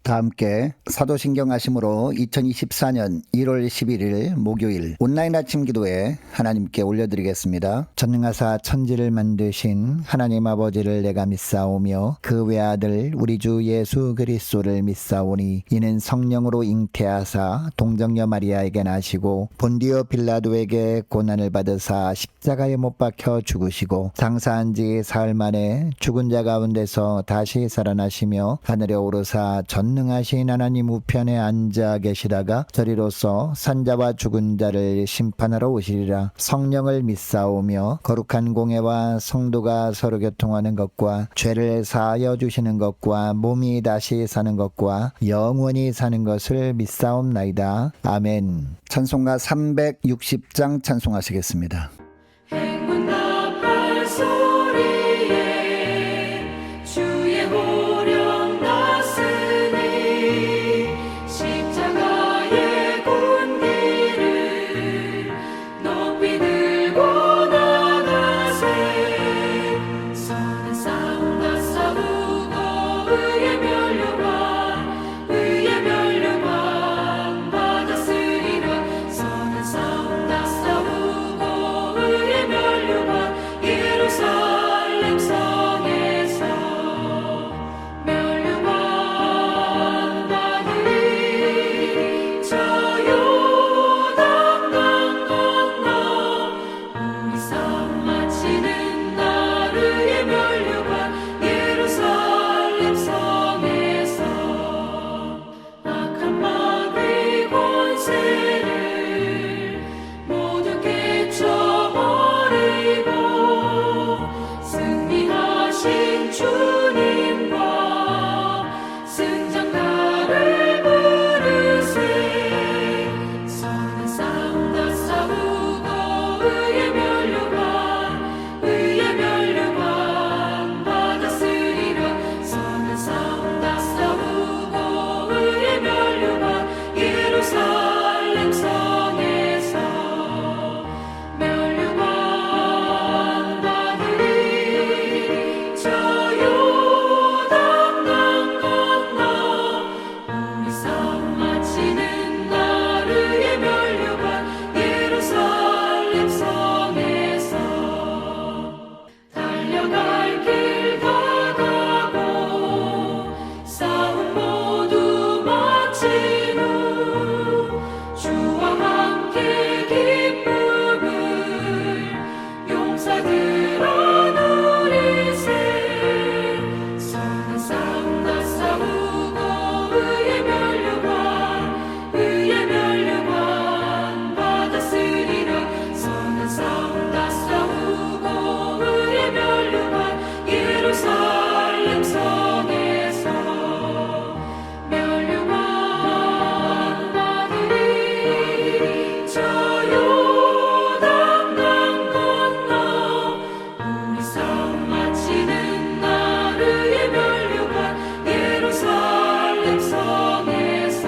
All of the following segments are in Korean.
다 함께 사도신경 하심으로 2024년 1월 11일 목요일 온라인 아침 기도에 하나님께 올려드리겠습니다. 전능하사 천지를 만드신 하나님 아버지를 내가 믿사오며 그 외아들 우리 주 예수 그리스도를 믿사오니 이는 성령으로 잉태하사 동정녀 마리아에게 나시고 본디오 빌라도에게 고난을 받으사 십자가에 못 박혀 죽으시고 장사한 지 사흘 만에 죽은 자 가운데서 다시 살아나시며 하늘에 오르사 전능하신 하나님 우편에 앉아 계시다가 저리로서 산자와 죽은 자를 심판하러 오시리라. 성령을 믿사오며 거룩한 공회와 성도가 서로 교통하는 것과 죄를 사하여 주시는 것과 몸이 다시 사는 것과 영원히 사는 것을 믿사옵나이다. 아멘. 찬송가 360장 찬송하시겠습니다. 행군답할 소리에 주의 호령 났으니 십자가의 군기를 높이 들고 나가세. 선한 싸움 다 싸우고 의의 면류관 받았으리라. 선한 싸움 다 싸우고 의의 면류관 예루살렘 성에서 면류관 받으리. 저 요단강 건너 우리 싸움 마치는 날 의의 면류관 예루살렘 성에서 악한 마귀 권세를 모두 깨쳐버리고 승리하신 주님과 승장가를 부르세. 선한 싸움 다 싸우고 의의 면류관 받았으리라. 선한 싸움 다 싸우고 의의 면류관 예루살렘 성에서 면류관 받으리. 저 요단강 건너 우리 싸움 마치는 날 의의 면류관 예루살렘 성에서 달려갈 길 다 가고 싸움 모두 마친 후 주와 함께 기쁨을 용사들아 누리세. 선한 싸움 다 싸우고 의의 면류관 받았으리라. 선한 싸움 다 싸우고 의의 면류관 예루살렘 성에서 면류관 받으리. 저 요단강 건너 우리 싸움 마치는 날 의의 면류관 예루살렘 성에서.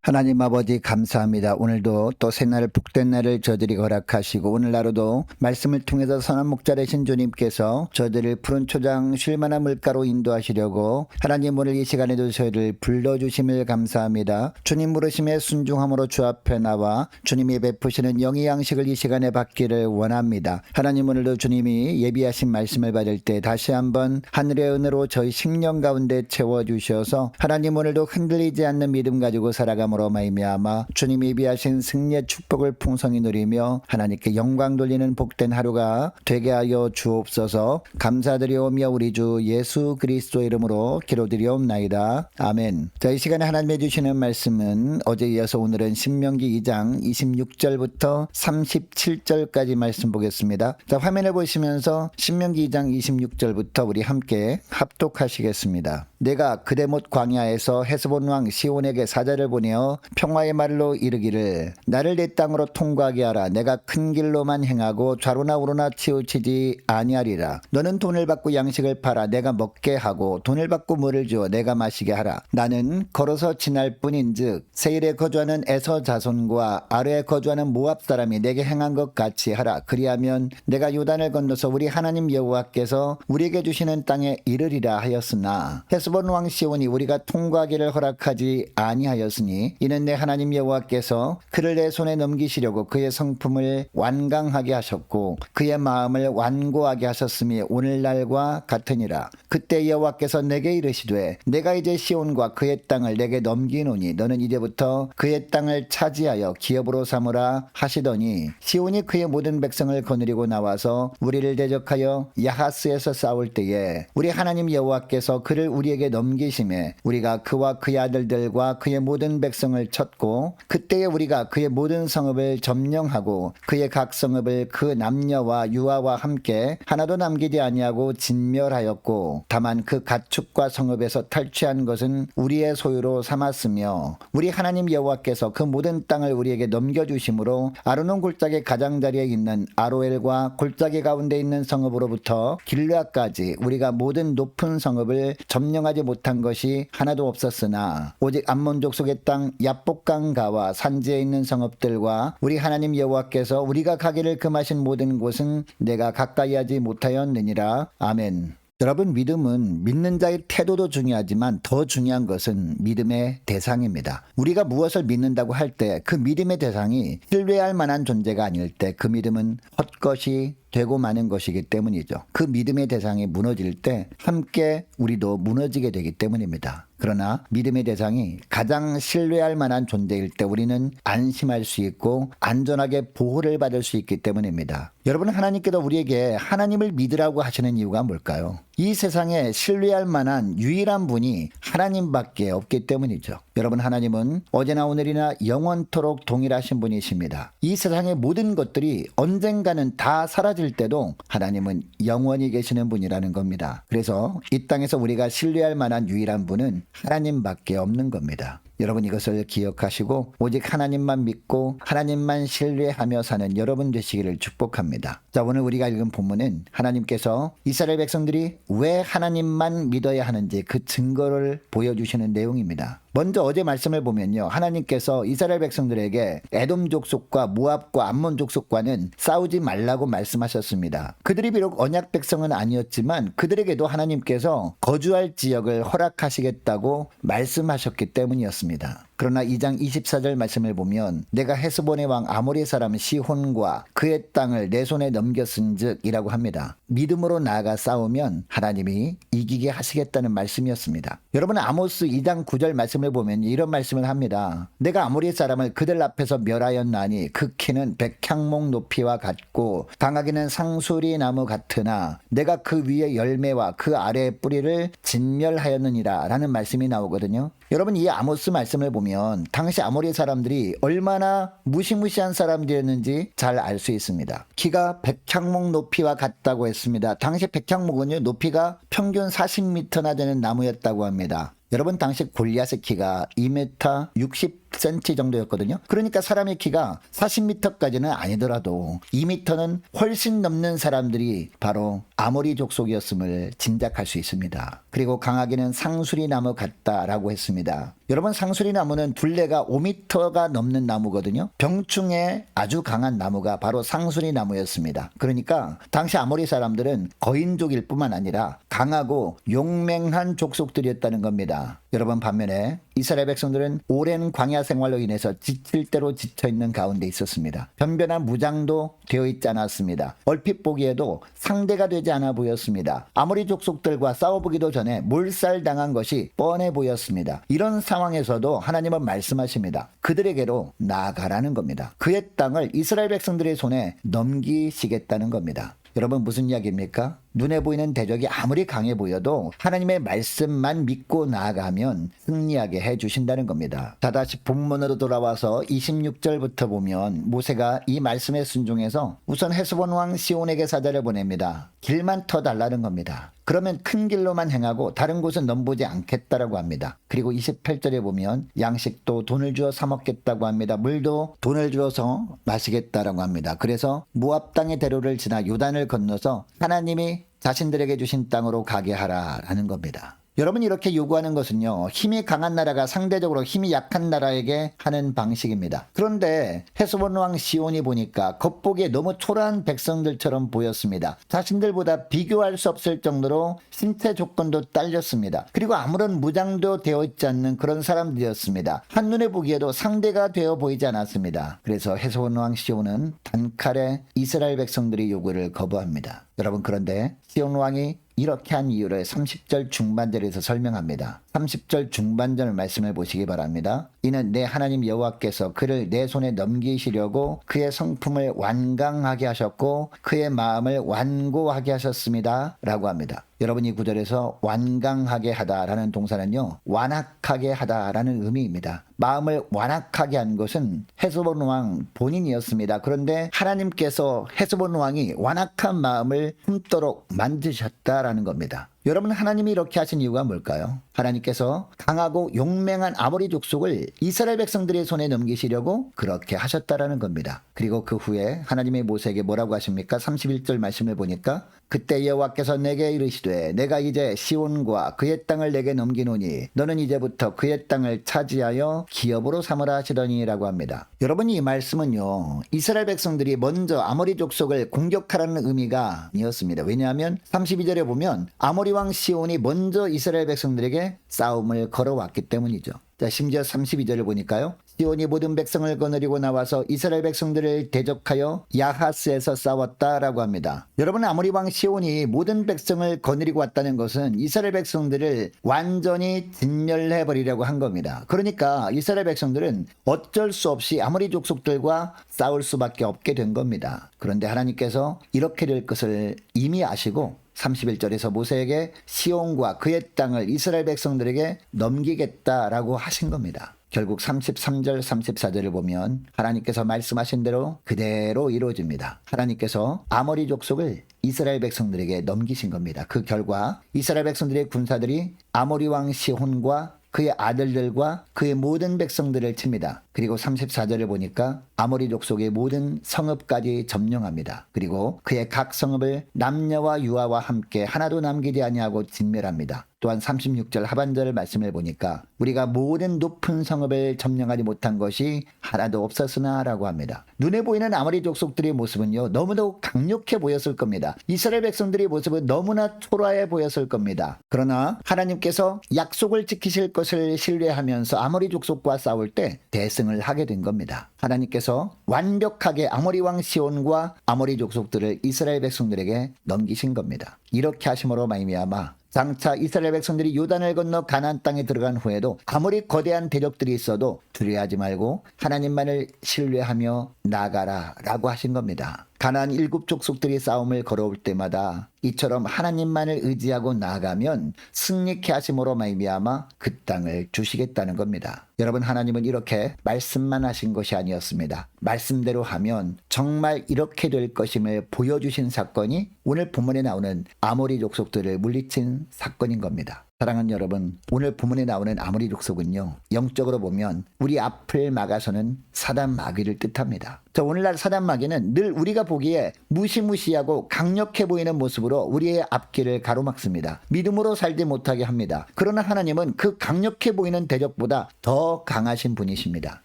하나님 아버지 감사합니다. 오늘도 또 새날 복된 날을 저들이 허락하시고 오늘 하루도 말씀을 통해서 선한 목자 되신 주님께서 저들을 푸른 초장 쉴만한 물가로 인도하시려고 하나님 오늘 이 시간에도 저희를 불러주심을 감사합니다. 주님 부르심에 순종함으로 주 앞에 나와 주님이 베푸시는 영의 양식을 이 시간에 받기를 원합니다. 하나님 오늘도 주님이 예비하신 말씀을 받을 때 다시 한번 하늘의 은혜로 저희 식령 가운데 채워주셔서 하나님 오늘도 흔들리지 않는 믿음 가지고 살아감으로 말미암아 주님이 예비하신 승리의 축복을 풍성히 누리며 하나님께 영광 돌리는 복된 하루가 되게 하여 주옵소서. 감사드리오며 우리 주 예수 그리스도 이름으로 기도드리옵나이다. 아멘. 자, 이 시간에 하나님이 주시는 말씀은 어제 이어서 오늘은 신명기 2장 26절부터 37절까지 말씀 보겠습니다. 자, 화면을 보시면서 신명기 2장 26절부터 우리 함께 합독하시겠습니다. 내가 그대못 광야에서 헤스본 왕 시온에게 사자를 보내어 평화의 말로 이르기를 나를 내 땅으로 통과하게 하라. 내가 큰 길로만 행하고 좌로나 우로나 치우치지 아니하리라. 너는 돈을 받고 양식을 팔아 내가 먹게 하고 돈을 받고 물을 주어 내가 마시게 하라. 나는 걸어서 지날 뿐인즉 세일에 거주하는 에서 자손과 아르에 거주하는 모압 사람이 내게 행한 것 같이 하라. 그리하면 내가 요단을 건너서 우리 하나님 여호와께서 우리에게 주시는 땅에 이르리라 하였으나 헤스본 왕 시온이 우리가 통과하기를 허락하지 아니하였으니 이는 내 하나님 여호와께서 그를 내 손에 넘기시려고 그의 성품을 완강하게 하셨고 그의 마음을 완고하게 하셨음이 오늘날과 같으니라. 그때 여호와께서 내게 이르시되 내가 이제 시온과 그의 땅을 내게 넘기노니 너는 이제부터 그의 땅을 차지하여 기업으로 삼으라 하시더니 시온이 그의 모든 백성을 거느리고 나와서 우리를 대적하여 야하스에서 싸울 때에 우리 하나님 여호와께서 그를 우리에게 넘기심에 우리가 그와 그의 아들들과 그의 모든 백성을 쳤고 그때에 우리가 그의 모든 성읍을 점령하고 그의 각 성읍을 그 남녀와 유아와 함께 하나도 남기지 아니하고 진멸하였고 다만 그 가축과 성읍에서 탈취한 것은 우리의 소유로 삼았으며 우리 하나님 여호와께서 그 모든 땅을 우리에게 넘겨주심으로 아르논 골짜기 가장자리에 있는 아로엘과 골짜기 가운데 있는 성읍으로부터 길르앗까지 우리가 모든 높은 성읍을 점령하지 못한 것이 하나도 없었으나 오직 암몬 족속의 땅 야복강가와 산지에 있는 성읍들과 우리 하나님 여호와께서 우리가 가기를 금하신 모든 곳은 내가 가까이 하지 못하였느니라. 아멘. 여러분, 믿음은 믿는 자의 태도도 중요하지만 더 중요한 것은 믿음의 대상입니다. 우리가 무엇을 믿는다고 할 때 그 믿음의 대상이 신뢰할 만한 존재가 아닐 때 그 믿음은 헛것이 되고 마는 것이기 때문이죠. 그 믿음의 대상이 무너질 때 함께 우리도 무너지게 되기 때문입니다. 그러나 믿음의 대상이 가장 신뢰할 만한 존재일 때 우리는 안심할 수 있고 안전하게 보호를 받을 수 있기 때문입니다. 여러분, 하나님께서 우리에게 하나님을 믿으라고 하시는 이유가 뭘까요? 이 세상에 신뢰할 만한 유일한 분이 하나님밖에 없기 때문이죠. 여러분, 하나님은 어제나 오늘이나 영원토록 동일하신 분이십니다. 이 세상의 모든 것들이 언젠가는 다 사라질 때도 하나님은 영원히 계시는 분이라는 겁니다. 그래서 이 땅에서 우리가 신뢰할 만한 유일한 분은 하나님밖에 없는 겁니다. 여러분, 이것을 기억하시고 오직 하나님만 믿고 하나님만 신뢰하며 사는 여러분 되시기를 축복합니다. 자, 오늘 우리가 읽은 본문은 하나님께서 이스라엘 백성들이 왜 하나님만 믿어야 하는지 그 증거를 보여주시는 내용입니다. 먼저 어제 말씀을 보면요, 하나님께서 이스라엘 백성들에게 에돔 족속과 모압과 암몬 족속과는 싸우지 말라고 말씀하셨습니다. 그들이 비록 언약 백성은 아니었지만 그들에게도 하나님께서 거주할 지역을 허락하시겠다고 말씀하셨기 때문이었습니다. 그러나 2장 24절 말씀을 보면 내가 헤스본의 왕 아모리 사람 시혼과 그의 땅을 내 손에 넘겼은즉 이라고 합니다. 믿음으로 나아가 싸우면 하나님이 이기게 하시겠다는 말씀이었습니다. 여러분, 아모스 2장 9절 말씀을 보면 이런 말씀을 합니다. 내가 아모리 사람을 그들 앞에서 멸하였나니 그 키는 백향목 높이와 같고 당하기는 상수리 나무 같으나 내가 그 위에 열매와 그 아래의 뿌리를 진멸하였느니라 라는 말씀이 나오거든요. 여러분, 이 아모스 말씀을 보면 당시 아모리 사람들이 얼마나 무시무시한 사람들이었는지 잘 알 수 있습니다. 키가 백향목 높이와 같다고 했습니다. 당시 백향목은요, 높이가 평균 40m나 되는 나무였다고 합니다. 여러분, 당시 골리앗의 키가 2m 60cm 정도였거든요. 그러니까 사람의 키가 40m까지는 아니더라도 2m는 훨씬 넘는 사람들이 바로 아모리 족속이었음을 짐작할 수 있습니다. 그리고 강하기는 상수리 나무 같다라고 했습니다. 여러분, 상수리 나무는 둘레가 5m가 넘는 나무거든요. 병충해 아주 강한 나무가 바로 상수리 나무였습니다. 그러니까 당시 아모리 사람들은 거인족일 뿐만 아니라 강하고 용맹한 족속들이었다는 겁니다. 여러분, 반면에 이스라엘 백성들은 오랜 광야 생활로 인해서 지칠 대로 지쳐있는 가운데 있었습니다. 변변한 무장도 되어 있지 않았습니다. 얼핏 보기에도 상대가 되지 않아 보였습니다. 아모리 족속들과 싸워보기도 전에 몰살당한 것이 뻔해 보였습니다. 이런 상황에서도 하나님은 말씀하십니다. 그들에게로 나아가라는 겁니다. 그의 땅을 이스라엘 백성들의 손에 넘기시겠다는 겁니다. 여러분, 무슨 이야기입니까? 눈에 보이는 대적이 아무리 강해 보여도 하나님의 말씀만 믿고 나아가면 승리하게 해주신다는 겁니다. 자, 다시 본문으로 돌아와서 26절부터 보면 모세가 이 말씀에 순종해서 우선 헤스본 왕 시온에게 사자를 보냅니다. 길만 터달라는 겁니다. 그러면 큰 길로만 행하고 다른 곳은 넘보지 않겠다라고 합니다. 그리고 28절에 보면 양식도 돈을 주어 사 먹겠다고 합니다. 물도 돈을 주어서 마시겠다라고 합니다. 그래서 모압 땅의 대로를 지나 요단을 건너서 하나님이 자신들에게 주신 땅으로 가게 하라라는 겁니다. 여러분 이렇게 요구하는 것은요, 힘이 강한 나라가 상대적으로 힘이 약한 나라에게 하는 방식입니다. 그런데 헤스본 왕 시온이 보니까 겉보기에 너무 초라한 백성들처럼 보였습니다. 자신들보다 비교할 수 없을 정도로 신체 조건도 딸렸습니다. 그리고 아무런 무장도 되어 있지 않는 그런 사람들이었습니다. 한눈에 보기에도 상대가 되어 보이지 않았습니다. 그래서 헤스본 왕 시온은 단칼에 이스라엘 백성들의 요구를 거부합니다. 여러분, 그런데 시온 왕이 이렇게 한 이유를 30절 중반절에서 설명합니다. 30절 중반절 말씀을 보시기 바랍니다. 이는 내 하나님 여호와께서 그를 내 손에 넘기시려고 그의 성품을 완강하게 하셨고 그의 마음을 완고하게 하셨습니다 라고 합니다. 여러분, 이 구절에서 완강하게 하다라는 동사는요, 완악하게 하다라는 의미입니다. 마음을 완악하게 한 것은 헤스본 왕 본인이었습니다. 그런데 하나님께서 헤스본 왕이 완악한 마음을 품도록 만드셨다라는 겁니다. 여러분, 하나님이 이렇게 하신 이유가 뭘까요? 하나님께서 강하고 용맹한 아모리 족속을 이스라엘 백성들의 손에 넘기시려고 그렇게 하셨다라는 겁니다. 그리고 그 후에 하나님의 모세에게 뭐라고 하십니까? 31절 말씀을 보니까 그때 여호와께서 내게 이르시되 내가 이제 시온과 그의 땅을 내게 넘기노니 너는 이제부터 그의 땅을 차지하여 기업으로 삼으라 하시더니라고 합니다. 여러분, 이 말씀은요, 이스라엘 백성들이 먼저 아모리 족속을 공격하라는 의미가 아니었습니다. 왜냐하면 32절에 보면 아모리 왕 시온이 먼저 이스라엘 백성들에게 싸움을 걸어왔기 때문이죠. 자, 심지어 32절을 보니까요, 시온이 모든 백성을 거느리고 나와서 이스라엘 백성들을 대적하여 야하스에서 싸웠다라고 합니다. 여러분, 아모리 왕 시온이 모든 백성을 거느리고 왔다는 것은 이스라엘 백성들을 완전히 진멸해버리려고 한 겁니다. 그러니까 이스라엘 백성들은 어쩔 수 없이 아모리 족속들과 싸울 수밖에 없게 된 겁니다. 그런데 하나님께서 이렇게 될 것을 이미 아시고 31절에서 모세에게 시온과 그의 땅을 이스라엘 백성들에게 넘기겠다라고 하신 겁니다. 결국 33절 34절을 보면 하나님께서 말씀하신 대로 그대로 이루어집니다. 하나님께서 아모리 족속을 이스라엘 백성들에게 넘기신 겁니다. 그 결과 이스라엘 백성들의 군사들이 아모리 왕 시혼과 그의 아들들과 그의 모든 백성들을 칩니다. 그리고 34절을 보니까 아모리 족속의 모든 성읍까지 점령합니다. 그리고 그의 각 성읍을 남녀와 유아와 함께 하나도 남기지 아니하고 진멸합니다. 또한 36절 하반절 말씀을 보니까 우리가 모든 높은 성읍을 점령하지 못한 것이 하나도 없었으나 라고 합니다. 눈에 보이는 아모리 족속들의 모습은요, 너무도 강력해 보였을 겁니다. 이스라엘 백성들의 모습은 너무나 초라해 보였을 겁니다. 그러나 하나님께서 약속을 지키실 것을 신뢰하면서 아모리 족속과 싸울 때 대승을 하게 된 겁니다. 하나님께서 완벽하게 아모리 왕 시온과 아모리 족속들을 이스라엘 백성들에게 넘기신 겁니다. 이렇게 하심으로 말미암아 장차 이스라엘 백성들이 요단을 건너 가나안 땅에 들어간 후에도 아무리 거대한 대적들이 있어도 두려워하지 말고 하나님만을 신뢰하며 나가라 라고 하신 겁니다. 가나안 7족속들이 싸움을 걸어올 때마다 이처럼 하나님만을 의지하고 나아가면 승리케 하심으로 말미암아 그 땅을 주시겠다는 겁니다. 여러분, 하나님은 이렇게 말씀만 하신 것이 아니었습니다. 말씀대로 하면 정말 이렇게 될 것임을 보여주신 사건이 오늘 본문에 나오는 아모리 족속들을 물리친 사건인 겁니다. 사랑하는 여러분, 오늘 본문에 나오는 아모리 족속은요, 영적으로 보면 우리 앞을 막아서는 사단 마귀를 뜻합니다. 오늘날 사단 마귀는 늘 우리가 보기에 무시무시하고 강력해 보이는 모습으로 우리의 앞길을 가로막습니다. 믿음으로 살지 못하게 합니다. 그러나 하나님은 그 강력해 보이는 대적보다 더 강하신 분이십니다.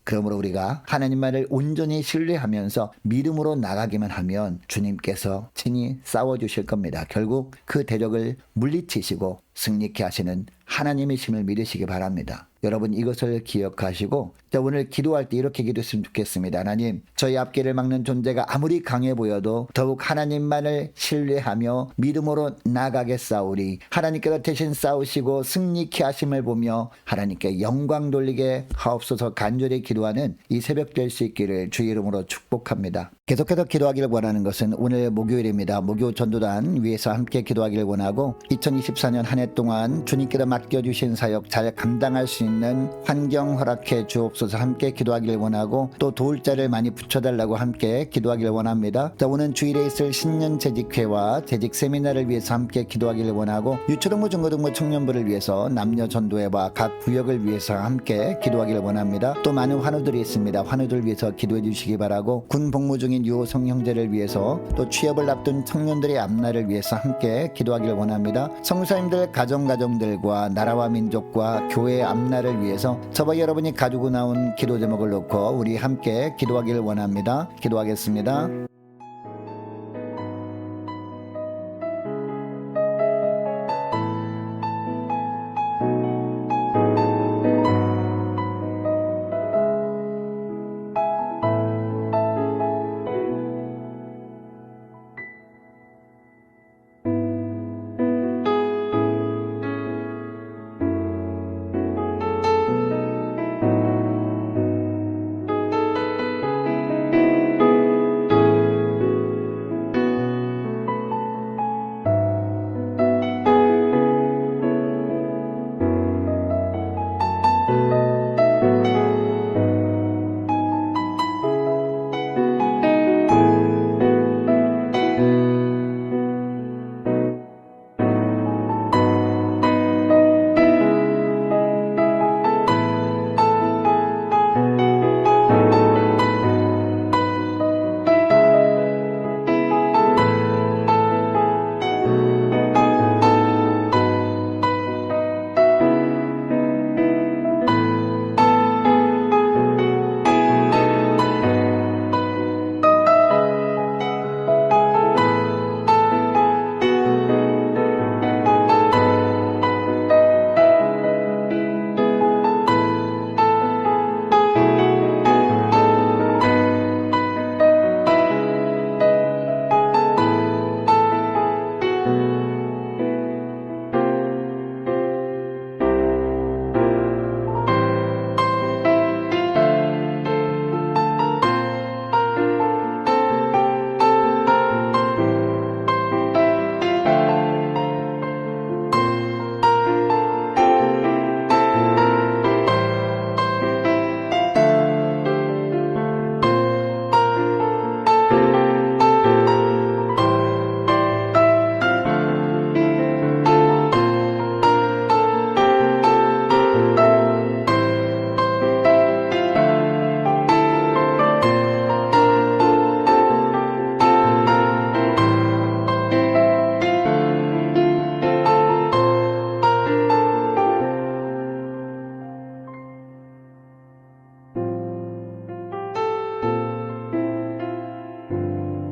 그러므로 우리가 하나님만을 온전히 신뢰하면서 믿음으로 나가기만 하면 주님께서 친히 싸워주실 겁니다. 결국 그 대적을 물리치시고 승리케 하시는 하나님이심을 믿으시기 바랍니다. 여러분, 이것을 기억하시고 오늘 기도할 때 이렇게 기도했으면 좋겠습니다. 하나님, 저희 앞길을 막는 존재가 아무리 강해 보여도 더욱 하나님만을 신뢰하며 믿음으로 나가겠사오니 하나님께서 대신 싸우시고 승리케 하심을 보며 하나님께 영광 돌리게 하옵소서. 간절히 기도하는 이 새벽 될 수 있기를 주의 이름으로 축복합니다. 계속해서 기도하기를 원하는 것은 오늘 목요일입니다. 목요 전도단 위에서 함께 기도하기를 원하고 2024년 한 해 동안 주님께서 맡겨주신 사역 잘 감당할 수 있는 환경 허락해 주옵소서. 함께 기도하기를 원하고 또 도울 자를 많이 붙여달라고 함께 기도하기를 원합니다. 오늘 주일에 있을 신년 재직회와 재직 세미나를 위해서 함께 기도하기를 원하고 유초등부 중고등부 청년부를 위해서 남녀 전도회와 각 구역을 위해서 함께 기도하기를 원합니다. 또 많은 환우들이 있습니다. 환우들 위해서 기도해 주시기 바라고 군 복무 중인 유호성 형제를 위해서 또 취업을 앞둔 청년들의 앞날을 위해서 함께 기도하기를 원합니다. 성사님들 가정들과 나라와 민족과 교회의 앞날을 위해서 저와 여러분이 가지고 나온 기도 제목을 놓고 우리 함께 기도하기를 원합니다. 기도하겠습니다.